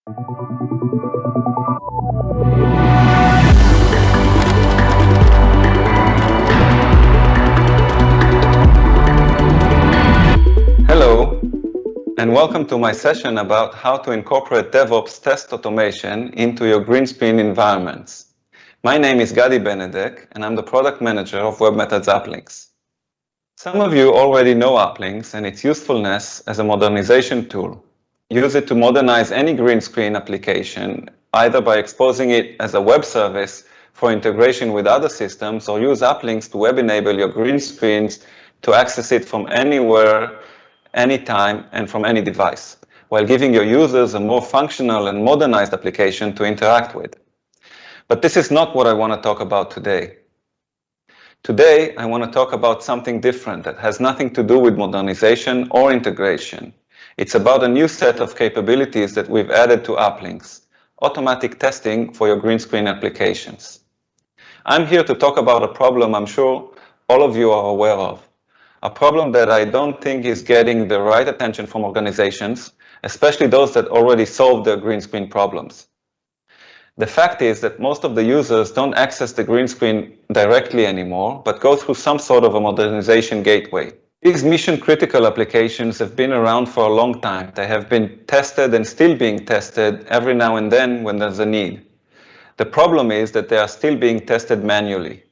Hello, and welcome to my session about how to incorporate DevOps test automation into your green screen environments. My name is Gadi Benedek, and I'm the product manager of webMethods ApplinX. Some of you already know ApplinX and its usefulness as a modernization tool. Use it to modernize any green screen application, either by exposing it as a web service for integration with other systems, or use ApplinX to web enable your green screens to access it from anywhere, anytime, and from any device, while giving your users a more functional and modernized application to interact with. But this is not what I want to talk about today. Today, I want to talk about something different that has nothing to do with modernization or integration. It's about a new set of capabilities that we've added to ApplinX, automatic testing for your green screen applications. I'm here to talk about a problem I'm sure all of you are aware of, a problem that I don't think is getting the right attention from organizations, especially those that already solved their green screen problems. The fact is that most of the users don't access the green screen directly anymore, but go through some sort of a modernization gateway. These mission-critical applications have been around for a long time. They have been tested and still being tested every now and then when there's a need. The problem is that they are still being tested manually.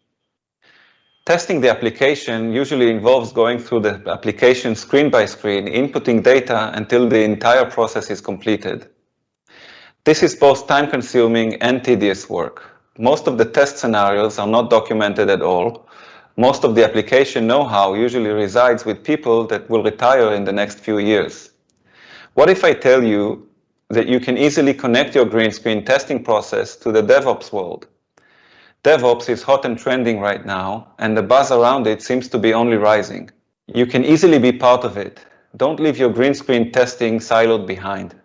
Testing the application usually involves going through the application screen by screen, inputting data until the entire process is completed. This is both time-consuming and tedious work. Most of the test scenarios are not documented at all. Most of the application know-how usually resides with people that will retire in the next few years. What if I tell you that you can easily connect your green screen testing process to the DevOps world? DevOps is hot and trending right now, and the buzz around it seems to be only rising. You can easily be part of it. Don't leave your green screen testing siloed behind.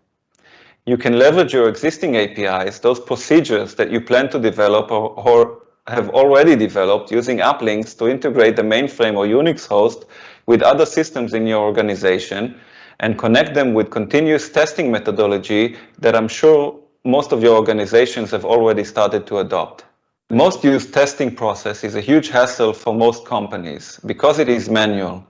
You can leverage your existing APIs, those procedures that you plan to develop or have already developed using ApplinX to integrate the mainframe or Unix host with other systems in your organization and connect them with continuous testing methodology that I'm sure most of your organizations have already started to adopt. The most used testing process is a huge hassle for most companies because it is manual.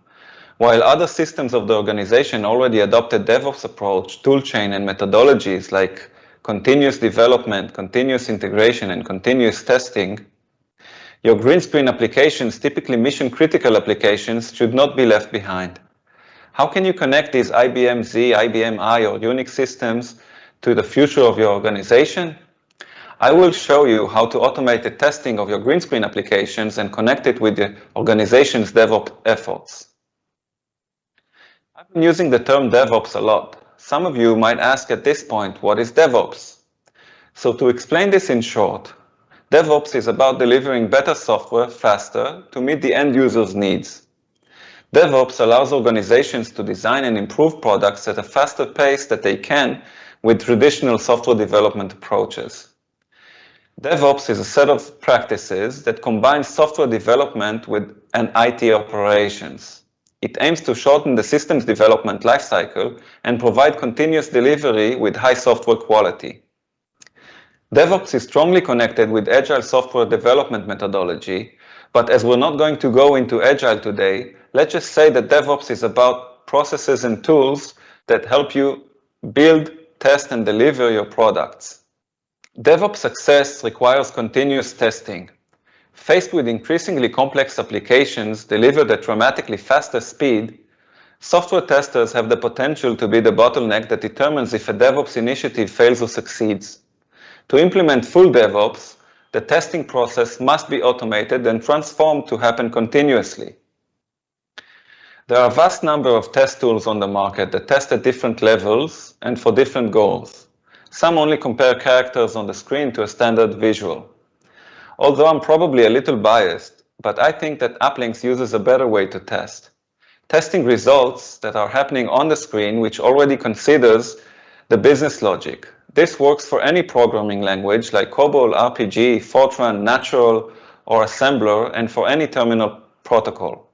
While other systems of the organization already adopted DevOps approach, toolchain, and methodologies like continuous development, continuous integration, and continuous testing, your green screen applications, typically mission-critical applications, should not be left behind. How can you connect these IBM Z, IBM I, or Unix systems to the future of your organization? I will show you how to automate the testing of your green screen applications and connect it with the organization's DevOps efforts. I've been using the term DevOps a lot. Some of you might ask at this point, what is DevOps? So to explain this in short, DevOps is about delivering better software faster to meet the end user's needs. DevOps allows organizations to design and improve products at a faster pace than they can with traditional software development approaches. DevOps is a set of practices that combines software development with an IT operations. It aims to shorten the system's development lifecycle and provide continuous delivery with high software quality. DevOps is strongly connected with Agile software development methodology, but as we're not going to go into Agile today, let's just say that DevOps is about processes and tools that help you build, test, and deliver your products. DevOps success requires continuous testing. Faced with increasingly complex applications delivered at dramatically faster speed, software testers have the potential to be the bottleneck that determines if a DevOps initiative fails or succeeds. To implement full DevOps, the testing process must be automated and transformed to happen continuously. There are a vast number of test tools on the market that test at different levels and for different goals. Some only compare characters on the screen to a standard visual. Although I'm probably a little biased, but I think that ApplinX uses a better way to test. Testing results that are happening on the screen, which already considers the business logic. This works for any programming language like COBOL, RPG, Fortran, Natural, or Assembler, and for any terminal protocol.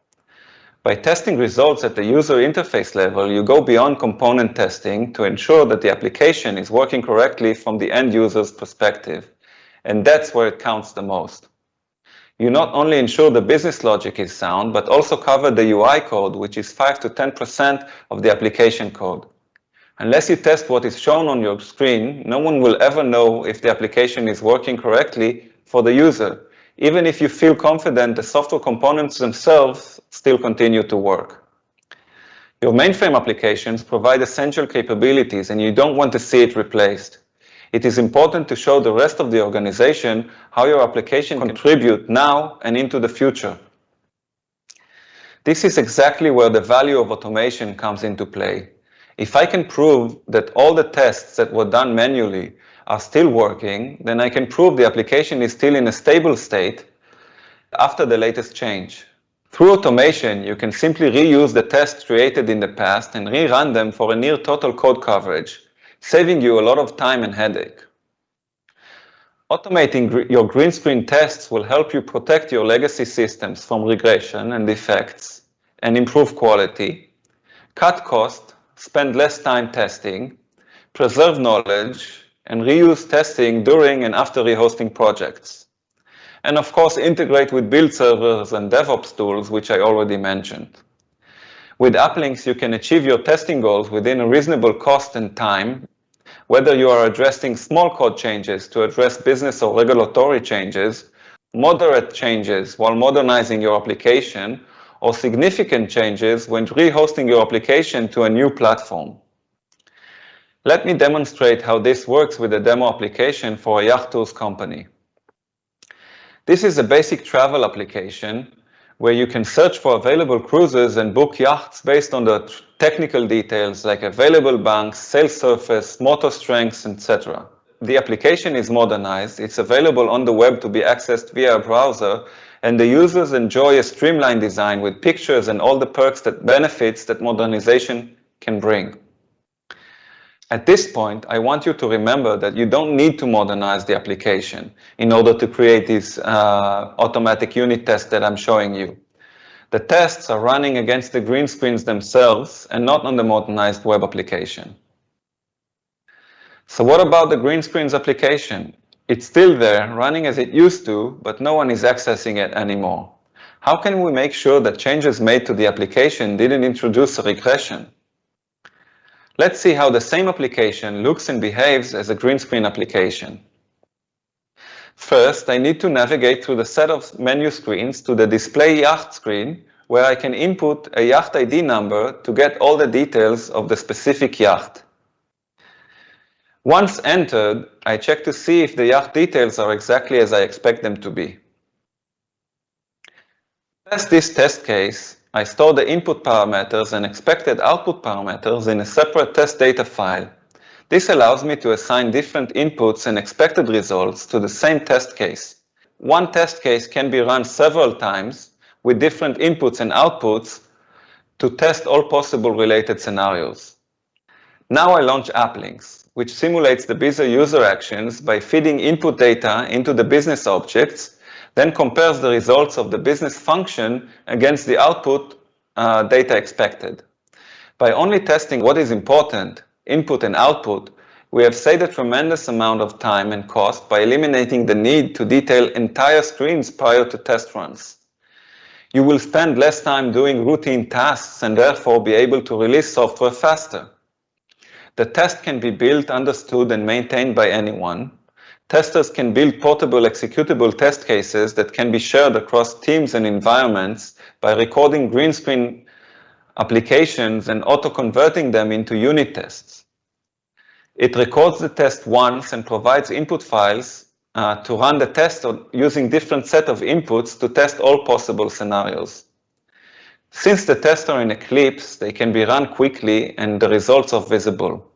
By testing results at the user interface level, you go beyond component testing to ensure that the application is working correctly from the end user's perspective. And that's where it counts the most. You not only ensure the business logic is sound, but also cover the UI code, which is 5 to 10% of the application code. Unless you test what is shown on your screen, no one will ever know if the application is working correctly for the user, even if you feel confident the software components themselves still continue to work. Your mainframe applications provide essential capabilities and you don't want to see it replaced. It is important to show the rest of the organization how your application can contribute now and into the future. This is exactly where the value of automation comes into play. If I can prove that all the tests that were done manually are still working, then I can prove the application is still in a stable state after the latest change. Through automation, you can simply reuse the tests created in the past and rerun them for a near total code coverage, saving you a lot of time and headache. Automating your green screen tests will help you protect your legacy systems from regression and defects and improve quality, cut cost, spend less time testing, preserve knowledge, and reuse testing during and after rehosting projects. And of course, integrate with build servers and DevOps tools, which I already mentioned. With ApplinX, you can achieve your testing goals within a reasonable cost and time, whether you are addressing small code changes to address business or regulatory changes, moderate changes while modernizing your application, or significant changes when rehosting your application to a new platform. Let me demonstrate how this works with a demo application for a Yacht tools company. This is a basic travel application where you can search for available cruises and book yachts based on the technical details like available banks, sail surface, motor strengths, etc. The application is modernized, it's available on the web to be accessed via a browser, and the users enjoy a streamlined design with pictures and all the benefits that modernization can bring. At this point, I want you to remember that you don't need to modernize the application in order to create these automatic unit tests that I'm showing you. The tests are running against the green screens themselves and not on the modernized web application. So what about the green screens application? It's still there, running as it used to, but no one is accessing it anymore. How can we make sure that changes made to the application didn't introduce a regression? Let's see how the same application looks and behaves as a green screen application. First, I need to navigate through the set of menu screens to the display yacht screen, where I can input a yacht ID number to get all the details of the specific yacht. Once entered, I check to see if the yacht details are exactly as I expect them to be. To test this test case, I store the input parameters and expected output parameters in a separate test data file. This allows me to assign different inputs and expected results to the same test case. One test case can be run several times with different inputs and outputs to test all possible related scenarios. Now I launch ApplinX, which simulates the business user actions by feeding input data into the business objects, then compares the results of the business function against the output data expected. By only testing what is important, input and output, we have saved a tremendous amount of time and cost by eliminating the need to detail entire screens prior to test runs. You will spend less time doing routine tasks and therefore be able to release software faster. The test can be built, understood, and maintained by anyone. Testers can build portable executable test cases that can be shared across teams and environments by recording green screen applications and auto-converting them into unit tests. It records the test once and provides input files to run the test using different set of inputs to test all possible scenarios. Since the tests are in Eclipse, they can be run quickly and the results are visible.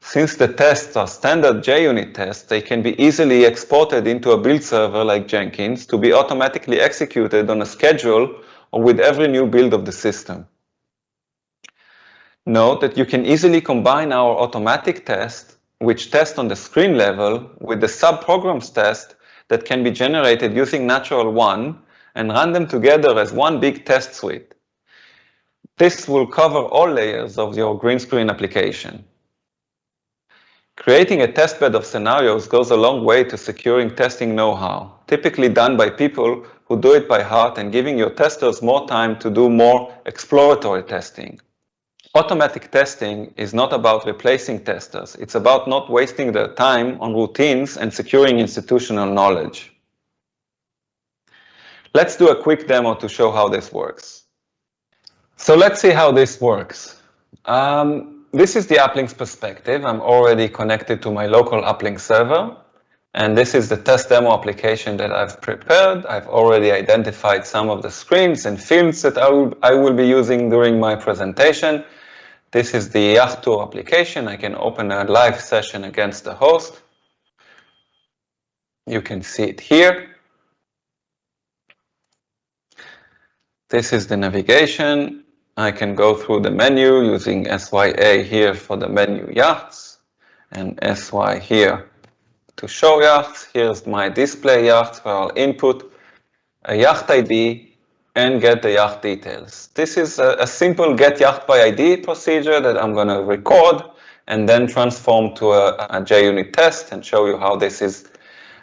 Since the tests are standard JUnit tests, they can be easily exported into a build server like Jenkins to be automatically executed on a schedule or with every new build of the system. Note that you can easily combine our automatic test, which test on the screen level, with the sub-programs test that can be generated using Natural One and run them together as one big test suite. This will cover all layers of your green screen application. Creating a testbed of scenarios goes a long way to securing testing know-how, typically done by people who do it by heart and giving your testers more time to do more exploratory testing. Automatic testing is not about replacing testers, it's about not wasting their time on routines and securing institutional knowledge. Let's do a quick demo to show how this works. So let's see how this works. This is the ApplinX perspective. I'm already connected to my local ApplinX server. And this is the test demo application that I've prepared. I've already identified some of the screens and fields that I will be using during my presentation. This is the Yacht tour application. I can open a live session against the host. You can see it here. This is the navigation. I can go through the menu using SYA here for the menu yachts and SY here to show yachts. Here's my display yachts where I'll input a yacht ID and get the yacht details. This is a simple get yacht by ID procedure that I'm going to record and then transform to a JUnit test and show you how this is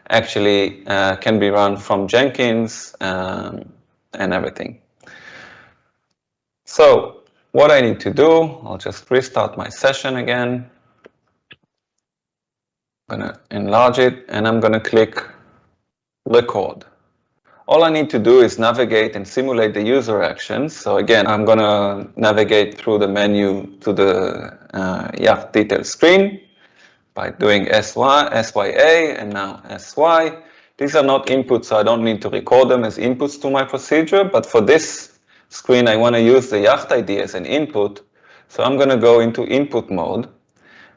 actually can be run from Jenkins and everything. So what I need to do, I'll just restart my session again. I'm going to enlarge it and I'm going to click record. All I need to do is navigate and simulate the user actions. So again, I'm going to navigate through the menu to the Yacht details screen by doing SYA and now SY. These are not inputs, so I don't need to record them as inputs to my procedure, but for this screen, I want to use the Yacht ID as an input. So I'm going to go into input mode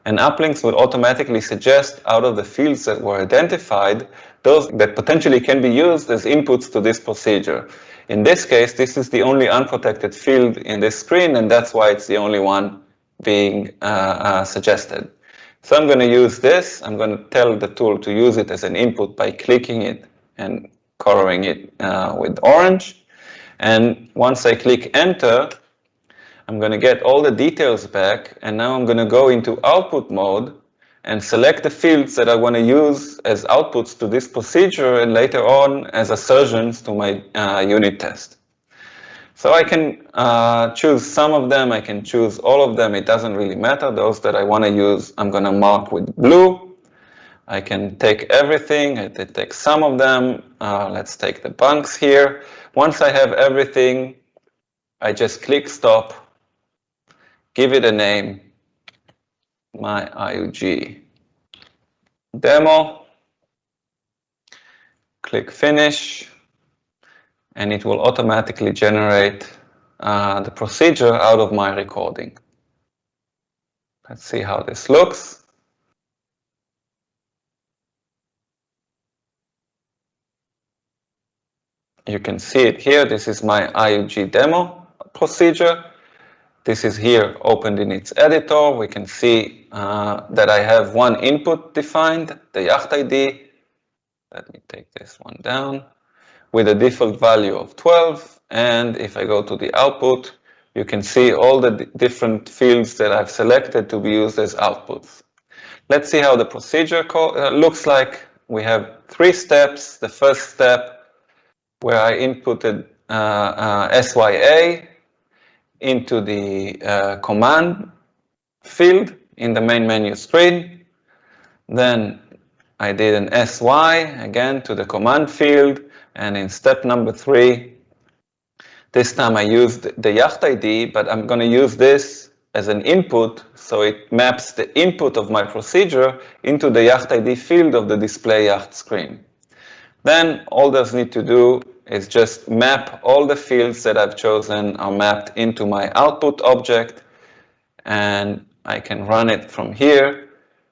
and ApplinX will automatically suggest out of the fields that were identified, those that potentially can be used as inputs to this procedure. In this case, this is the only unprotected field in this screen and that's why it's the only one being suggested. So I'm going to use this. I'm going to tell the tool to use it as an input by clicking it and coloring it with orange. And once I click enter, I'm going to get all the details back. And now I'm going to go into output mode and select the fields that I want to use as outputs to this procedure and later on as assertions to my unit test. So I can choose some of them. I can choose all of them. It doesn't really matter. Those that I want to use, I'm going to mark with blue. I can take everything. I can take some of them. Let's take the bunks here. Once I have everything, I just click stop, give it a name, my IUG demo, click finish, and it will automatically generate the procedure out of my recording. Let's see how this looks. You can see it here. This is my IUG demo procedure. This is here opened in its editor. We can see that I have one input defined, the Yacht ID. Let me take this one down with a default value of 12. And if I go to the output, you can see all the different fields that I've selected to be used as outputs. Let's see how the procedure looks like. We have 3 steps. The first step, where I inputted SYA into the command field in the main menu screen. Then I did an SY again to the command field, and in step number 3, this time I used the Yacht ID, but I'm going to use this as an input, so it maps the input of my procedure into the Yacht ID field of the display Yacht screen. Then all there's need to do is just map all the fields that I've chosen are mapped into my output object, and I can run it from here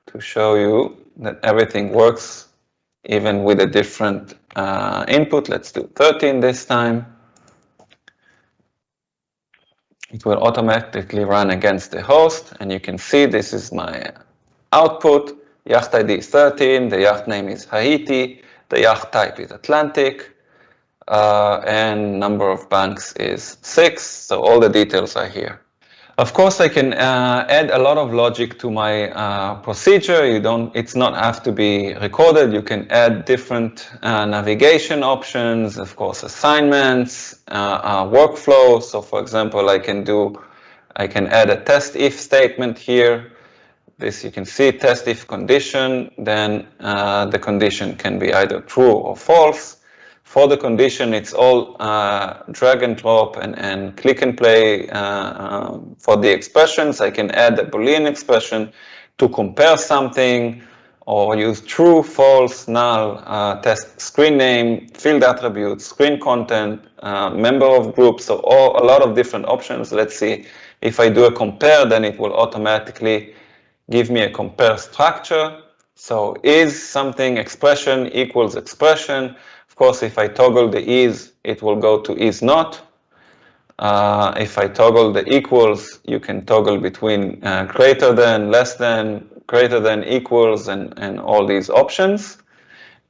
to show you that everything works even with a different input. Let's do 13 this time. It will automatically run against the host, and you can see this is my output. Yacht ID is 13, the yacht name is Haiti, the yacht type is Atlantic. and number of banks is 6, so all the details are here. Of course, I can add a lot of logic to my procedure. It's not have to be recorded. You can add different navigation options, of course, assignments, workflow. So for example, I can add a test if statement here. This you can see test if condition, then the condition can be either true or false. For the condition, it's all drag and drop and click and play. For the expressions, I can add a Boolean expression to compare something, or use true, false, null, test screen name, field attributes, screen content, member of group. So a lot of different options. Let's see, if I do a compare, then it will automatically give me a compare structure. So is something expression equals expression. Of course, if I toggle the is, it will go to is not. If I toggle the equals, you can toggle between greater than, less than, greater than, equals, and all these options.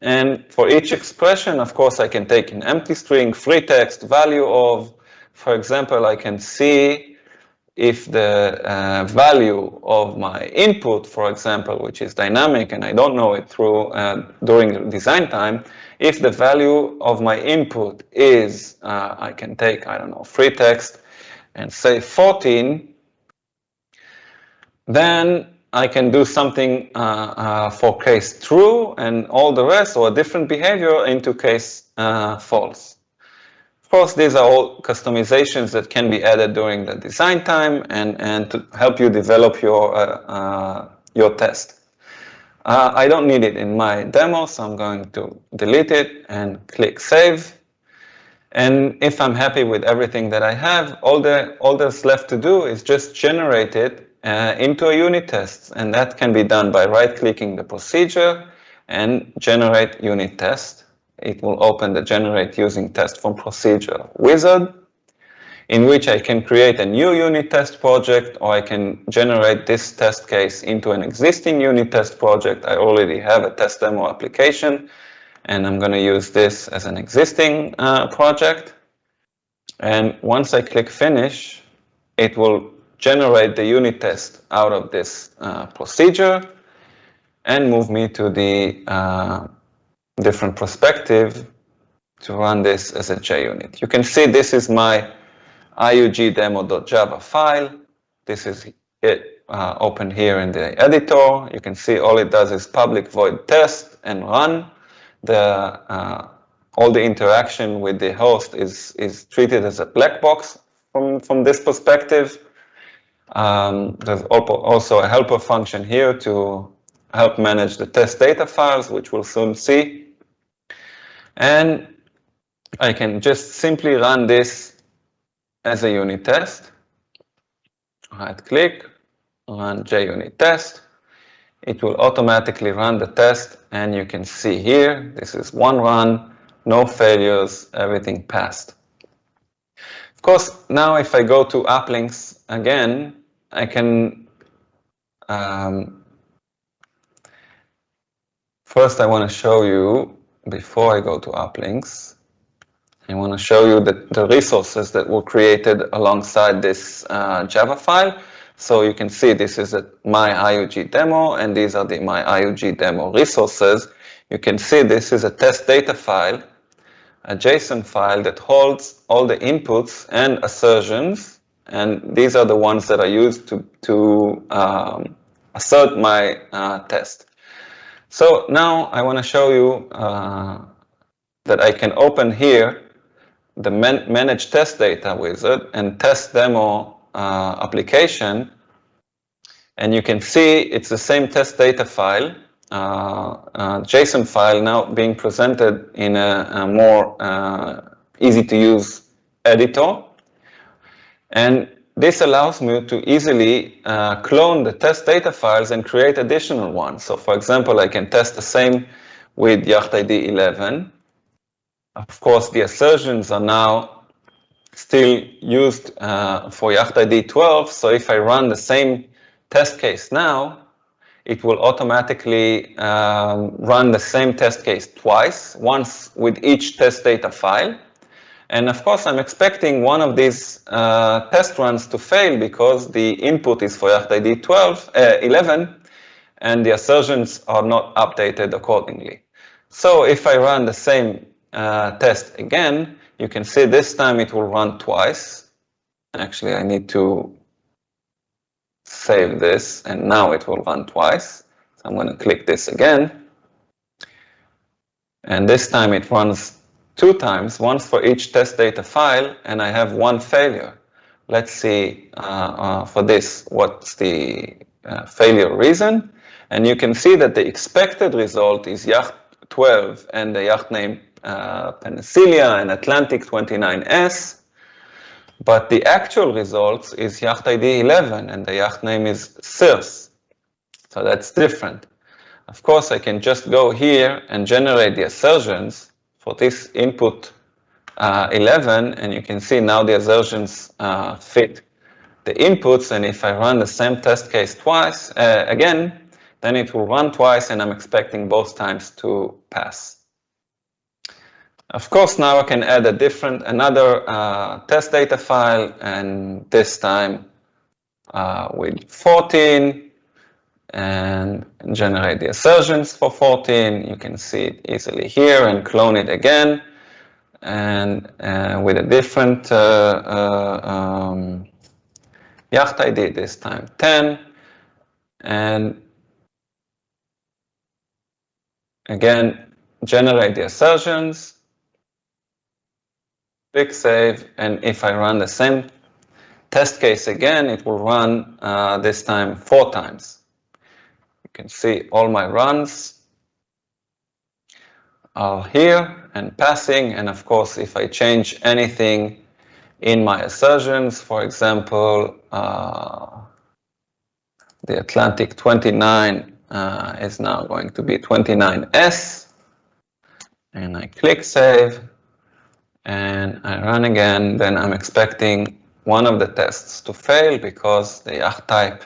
And for each expression, of course, I can take an empty string, free text, value of. For example, I can see if the value of my input, for example, which is dynamic and I don't know it through during design time, if the value of my input is, I can take, I don't know, free text and say 14, then I can do something for case true and all the rest, or a different behavior, into case false. Of course, these are all customizations that can be added during the design time and to help you develop your test. I don't need it in my demo, so I'm going to delete it and click Save. And if I'm happy with everything that I have, all that's left to do is just generate it into a unit test. And that can be done by right-clicking the procedure and generate unit test. It will open the generate using test from procedure wizard, in which I can create a new unit test project, or I can generate this test case into an existing unit test project. I already have a test demo application, and I'm going to use this as an existing project. And once I click finish, it will generate the unit test out of this procedure and move me to the different perspective to run this as a JUnit. You can see this is my IUG demo.java file. This is it open here in the editor. You can see all it does is public void test and run. All the interaction with the host is treated as a black box from this perspective. There's also a helper function here to help manage the test data files, which we'll soon see. And I can just simply run this as a unit test. Right click, run JUnit test. It will automatically run the test, and you can see here, this is one run, no failures, everything passed. Of course, now if I go to ApplinX again, I can first I want to show you, before I go to ApplinX, I want to show you the resources that were created alongside this Java file. So you can see this is my IUG demo, and these are my IUG demo resources. You can see this is a test data file, a JSON file that holds all the inputs and assertions, and these are the ones that are used to assert my test. So now I want to show you that I can open here the manage test data wizard and test demo application, and you can see it's the same test data file, JSON file, now being presented in a more easy to use editor. And this allows me to easily clone the test data files and create additional ones. So for example, I can test the same with Yacht ID 11. Of course, the assertions are now still used for Yacht ID 12. So if I run the same test case now, it will automatically run the same test case twice, once with each test data file. And of course, I'm expecting one of these test runs to fail because the input is for Yacht ID 11, and the assertions are not updated accordingly. So if I run the same test again, you can see this time it will run twice. Actually, I need to save this, and now it will run twice. So I'm going to click this again. And this time it runs 2 times, once for each test data file, and I have 1 failure. Let's see for this, what's the failure reason. And you can see that the expected result is Yacht 12 and the Yacht name Penicillia and Atlantic 29S. But the actual results is Yacht ID 11 and the Yacht name is Circe. So that's different. Of course, I can just go here and generate the assertions for this input 11, and you can see now the assertions fit the inputs, and if I run the same test case twice, again, then it will run twice, and I'm expecting both times to pass. Of course, now I can add another test data file, and this time with 14, and generate the assertions for 14. You can see it easily here and clone it again, and with a different Yacht ID, this time 10, and again generate the assertions, click save, and if I run the same test case again, it will run this time 4 times. You can see all my runs are here and passing, and of course if I change anything in my assertions, for example, the Atlantic 29 is now going to be 29S, and I click save, and I run again, then I'm expecting one of the tests to fail because the Yacht type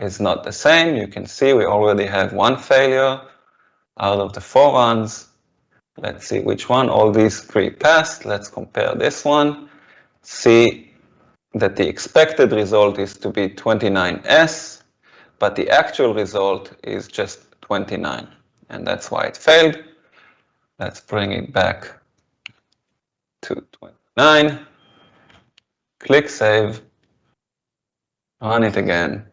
is not the same. You can see we already have 1 failure out of the 4 runs. Let's see which one. All these 3 passed. Let's compare this one. See that the expected result is to be 29S, but the actual result is just 29, and that's why it failed. Let's bring it back to 29. Click save. Run it again.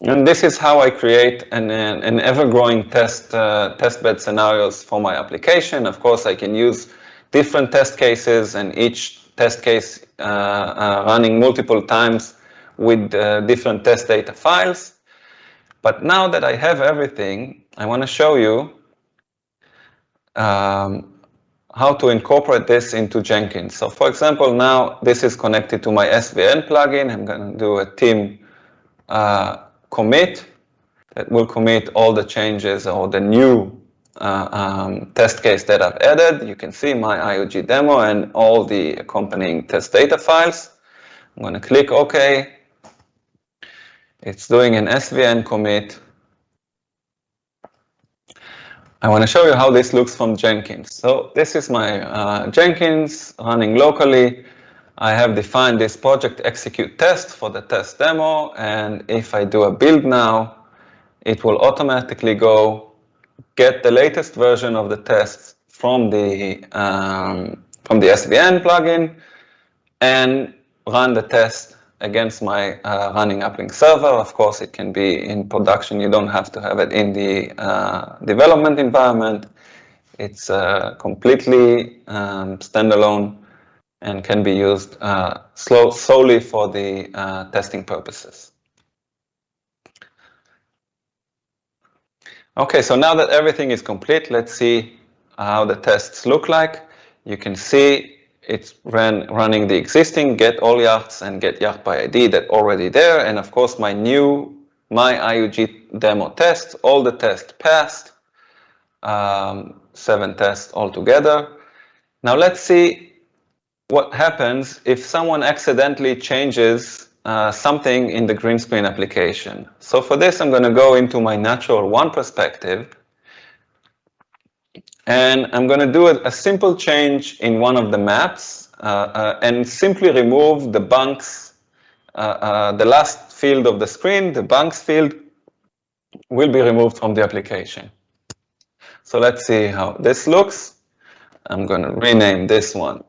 And this is how I create an ever-growing testbed scenarios for my application. Of course, I can use different test cases, and each test case running multiple times with different test data files. But now that I have everything, I want to show you how to incorporate this into Jenkins. So for example, now this is connected to my SVN plugin. I'm going to do a team commit that will commit all the changes or the new test case that I've added. You can see my IUG demo and all the accompanying test data files. I'm going to click OK. It's doing an SVN commit. I want to show you how this looks from Jenkins. So this is my Jenkins running locally. I have defined this project execute test for the test demo, and if I do a build now, it will automatically go get the latest version of the tests from the SVN plugin and run the test against my running ApplinX server. Of course, it can be in production. You don't have to have it in the development environment. It's completely standalone and can be used solely for the testing purposes. Okay, so now that everything is complete, let's see how the tests look like. You can see it's running the existing get all yachts and get yacht by ID that already there, and of course my IUG demo test, all the tests passed, 7 tests altogether. Now let's see what happens if someone accidentally changes something in the green screen application. So for this, I'm going to go into my natural one perspective. And I'm going to do a simple change in one of the maps and simply remove the bunks, the last field of the screen, the bunks field, will be removed from the application. So let's see how this looks. I'm going to rename this one.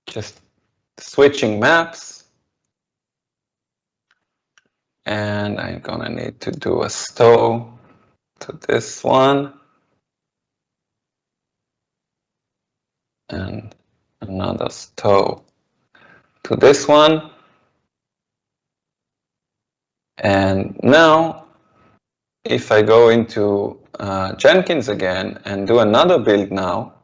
Just switching maps. And I'm going to need to do a stow to this one. And another stow to this one. And now, if I go into Jenkins again and do another build now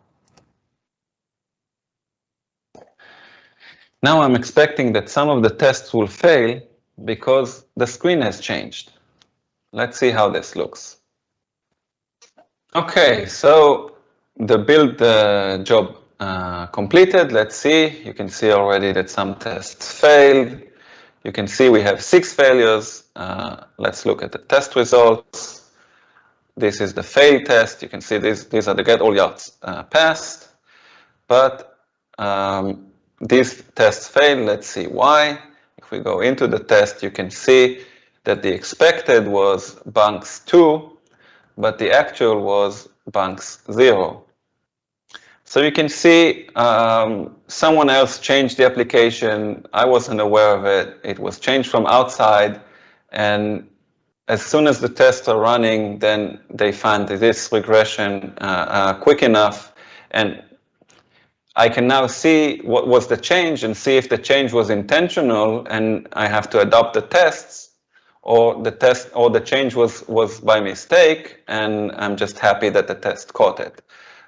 I'm expecting that some of the tests will fail because the screen has changed. Let's see how this looks. Okay, so the build job completed. Let's see. You can see already that some tests failed. You can see we have 6 failures. Let's look at the test results. This is the fail test. You can see these are the get all yachts passed. But these tests fail. Let's see why. If we go into the test, you can see that the expected was bunks 2, but the actual was bunks 0. So you can see someone else changed the application. I wasn't aware of it. It was changed from outside, and as soon as the tests are running, then they find this regression quick enough, and I can now see what was the change and see if the change was intentional, and I have to adopt the tests, or the change was by mistake, and I'm just happy that the test caught it.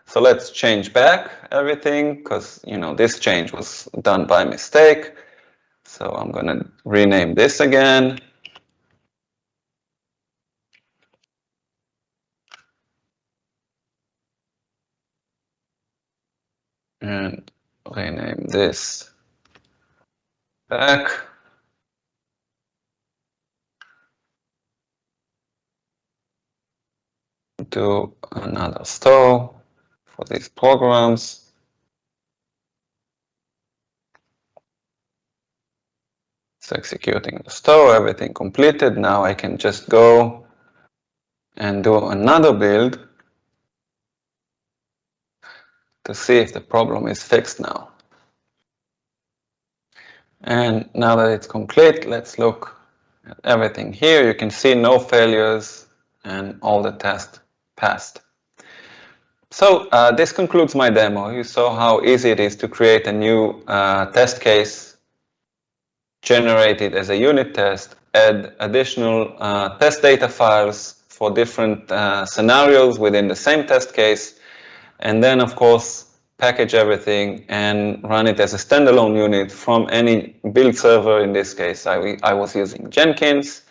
So let's change back everything, because this change was done by mistake. So I'm going to rename this again. And rename this back. Do another store for these programs. It's executing the store, everything completed. Now I can just go and do another build to see if the problem is fixed now. And now that it's complete, let's look at everything here. You can see no failures and all the tests passed. So this concludes my demo. You saw how easy it is to create a new test case, generate it as a unit test, add additional test data files for different scenarios within the same test case, and then of course package everything and run it as a standalone unit from any build server. In this case, I was using Jenkins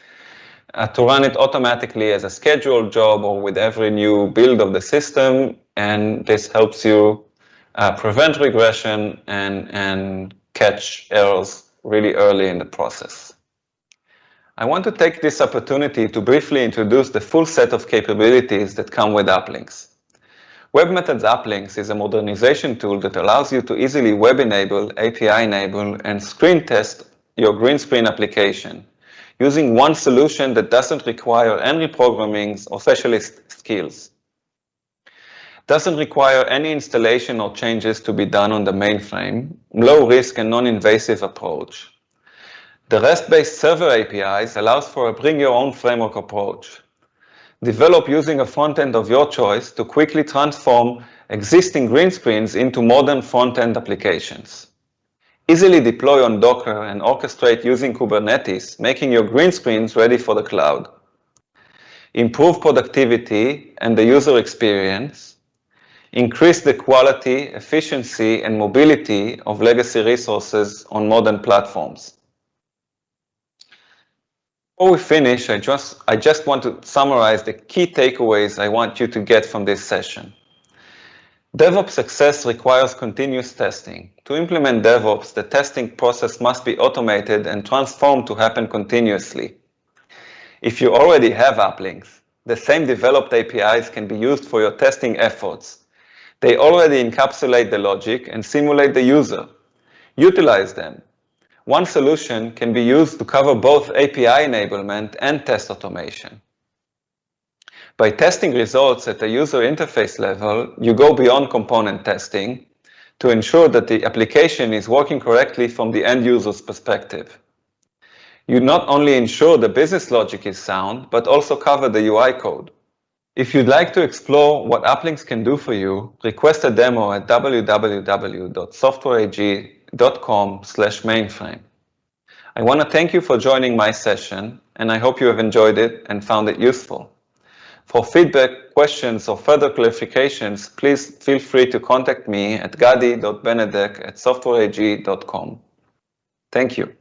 to run it automatically as a scheduled job or with every new build of the system. And this helps you prevent regression and catch errors really early in the process. I want to take this opportunity to briefly introduce the full set of capabilities that come with ApplinX. webMethods ApplinX is a modernization tool that allows you to easily web enable, API enable, and screen test your green screen application using one solution that doesn't require any programming or specialist skills. Doesn't require any installation or changes to be done on the mainframe, low risk and non-invasive approach. The REST-based server APIs allows for a bring your own framework approach. Develop using a front-end of your choice to quickly transform existing green screens into modern front-end applications. Easily deploy on Docker and orchestrate using Kubernetes, making your green screens ready for the cloud. Improve productivity and the user experience. Increase the quality, efficiency, and mobility of legacy resources on modern platforms. Before we finish, I just want to summarize the key takeaways I want you to get from this session. DevOps success requires continuous testing. To implement DevOps, the testing process must be automated and transformed to happen continuously. If you already have ApplinX, the same developed APIs can be used for your testing efforts. They already encapsulate the logic and simulate the user. Utilize them. One solution can be used to cover both API enablement and test automation. By testing results at the user interface level, you go beyond component testing to ensure that the application is working correctly from the end user's perspective. You not only ensure the business logic is sound, but also cover the UI code. If you'd like to explore what ApplinX can do for you, request a demo at www.softwareag.com/mainframe. I want to thank you for joining my session, and I hope you have enjoyed it and found it useful. For feedback, questions, or further clarifications, please feel free to contact me at gadi.benedek@softwareag.com. Thank you.